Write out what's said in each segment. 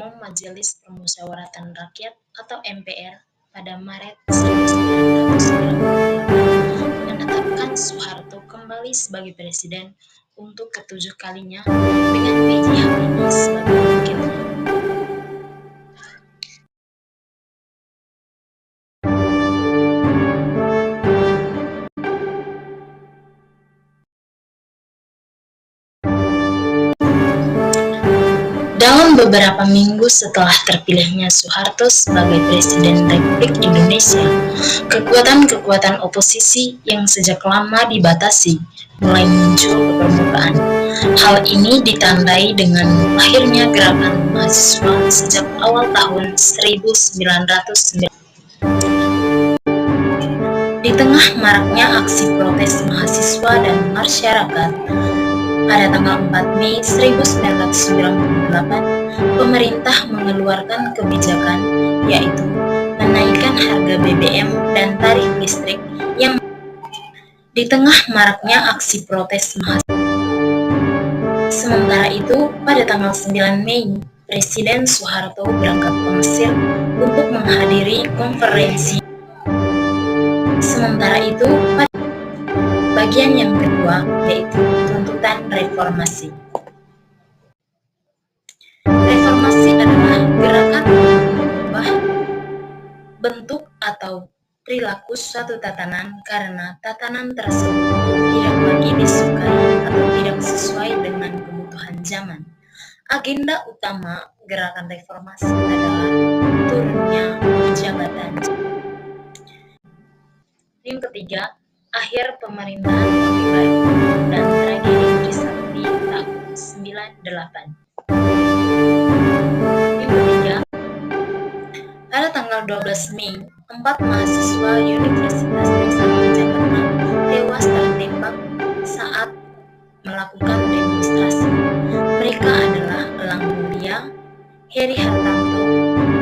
Umum Majelis Permusyawaratan Rakyat atau MPR pada Maret 1998 menetapkan Soeharto kembali sebagai presiden untuk ketujuh kalinya dengan B.J. Habibie sebagai wakilnya. Dalam beberapa minggu setelah terpilihnya Soeharto sebagai Presiden Republik Indonesia, kekuatan-kekuatan oposisi yang sejak lama dibatasi mulai muncul ke permukaan. Hal ini ditandai dengan lahirnya gerakan mahasiswa sejak awal tahun 1990. Di tengah maraknya aksi protes mahasiswa dan masyarakat, pada tanggal 4 Mei 1998, pemerintah mengeluarkan kebijakan yaitu menaikkan harga BBM dan tarif listrik yang di tengah maraknya aksi protes mahasiswa. Sementara itu, pada tanggal 9 Mei, Presiden Soeharto berangkat ke Mesir untuk menghadiri konferensi. Sementara itu, pada bagian yang kedua yaitu tuntutan reformasi. Reformasi adalah gerakan untuk mengubah bentuk atau perilaku suatu tatanan karena tatanan tersebut tidak lagi disukai atau tidak sesuai dengan kebutuhan zaman. Agenda utama gerakan reformasi adalah turunnya jabatan. Yang ketiga, akhir pemerintahan Orde Baru dan tragedi Trisakti tahun 98. Yang ketiga, pada tanggal 12 Mei, 4 mahasiswa Universitas Trisakti Jakarta tewas tertembak saat melakukan demonstrasi. Mereka adalah Elang Mulia, Heri Hartanto,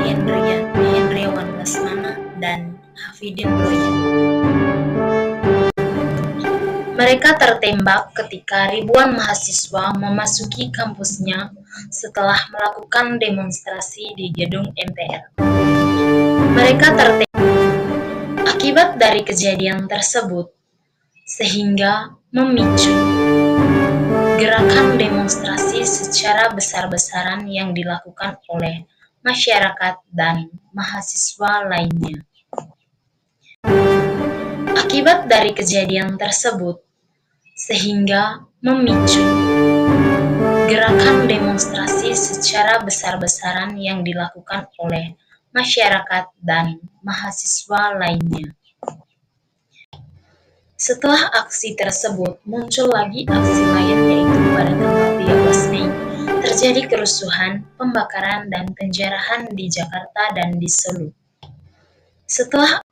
Hendriawan Lesmana, dan Hafidin Royan. Mereka tertembak ketika ribuan mahasiswa memasuki kampusnya setelah melakukan demonstrasi di gedung MPR. Mereka tertembak akibat dari kejadian tersebut, sehingga memicu gerakan demonstrasi secara besar-besaran yang dilakukan oleh masyarakat dan mahasiswa lainnya. Akibat dari kejadian tersebut, sehingga memicu gerakan demonstrasi secara besar-besaran yang dilakukan oleh masyarakat dan mahasiswa lainnya. Setelah aksi tersebut, muncul lagi aksi lain yaitu pada tanggal 13 Mei, terjadi kerusuhan, pembakaran, dan penjarahan di Jakarta dan di Solo. Setelah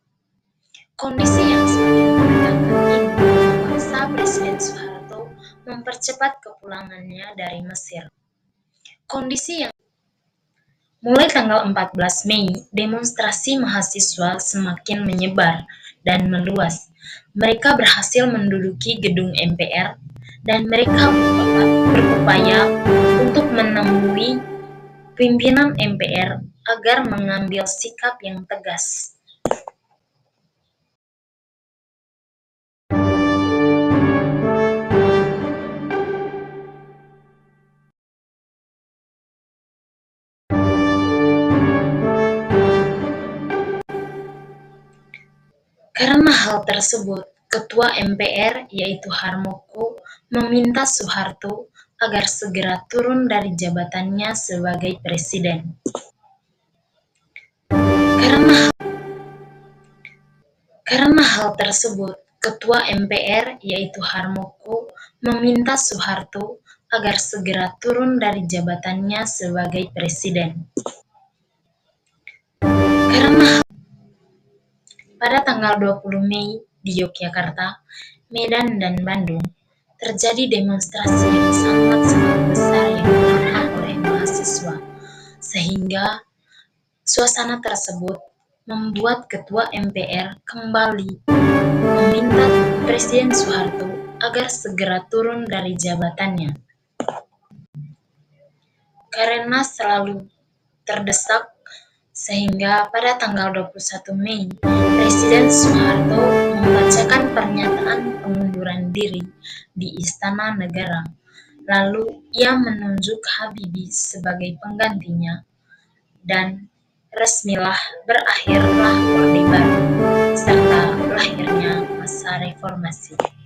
kondisi yang semakin menegangkan ini memaksa Presiden Soeharto mempercepat kepulangannya dari Mesir. Kondisi yang mulai tanggal 14 Mei, demonstrasi mahasiswa semakin menyebar dan meluas. Mereka berhasil menduduki gedung MPR dan mereka berupaya untuk menemui pimpinan MPR agar mengambil sikap yang tegas. Karena hal tersebut, Ketua MPR yaitu Harmoko meminta Soeharto agar segera turun dari jabatannya sebagai presiden. Karena hal tersebut, Ketua MPR yaitu Harmoko meminta Soeharto agar segera turun dari jabatannya sebagai presiden. Pada tanggal 20 Mei di Yogyakarta, Medan, dan Bandung, terjadi demonstrasi yang sangat-sangat besar yang dilakukan oleh mahasiswa, sehingga suasana tersebut membuat Ketua MPR kembali meminta Presiden Soeharto agar segera turun dari jabatannya. Karena selalu terdesak sehingga pada tanggal 21 Mei, Presiden Soeharto membacakan pernyataan pengunduran diri di Istana Negara. Lalu ia menunjuk Habibie sebagai penggantinya dan resmilah berakhirlah Orde Baru serta lahirnya masa reformasi.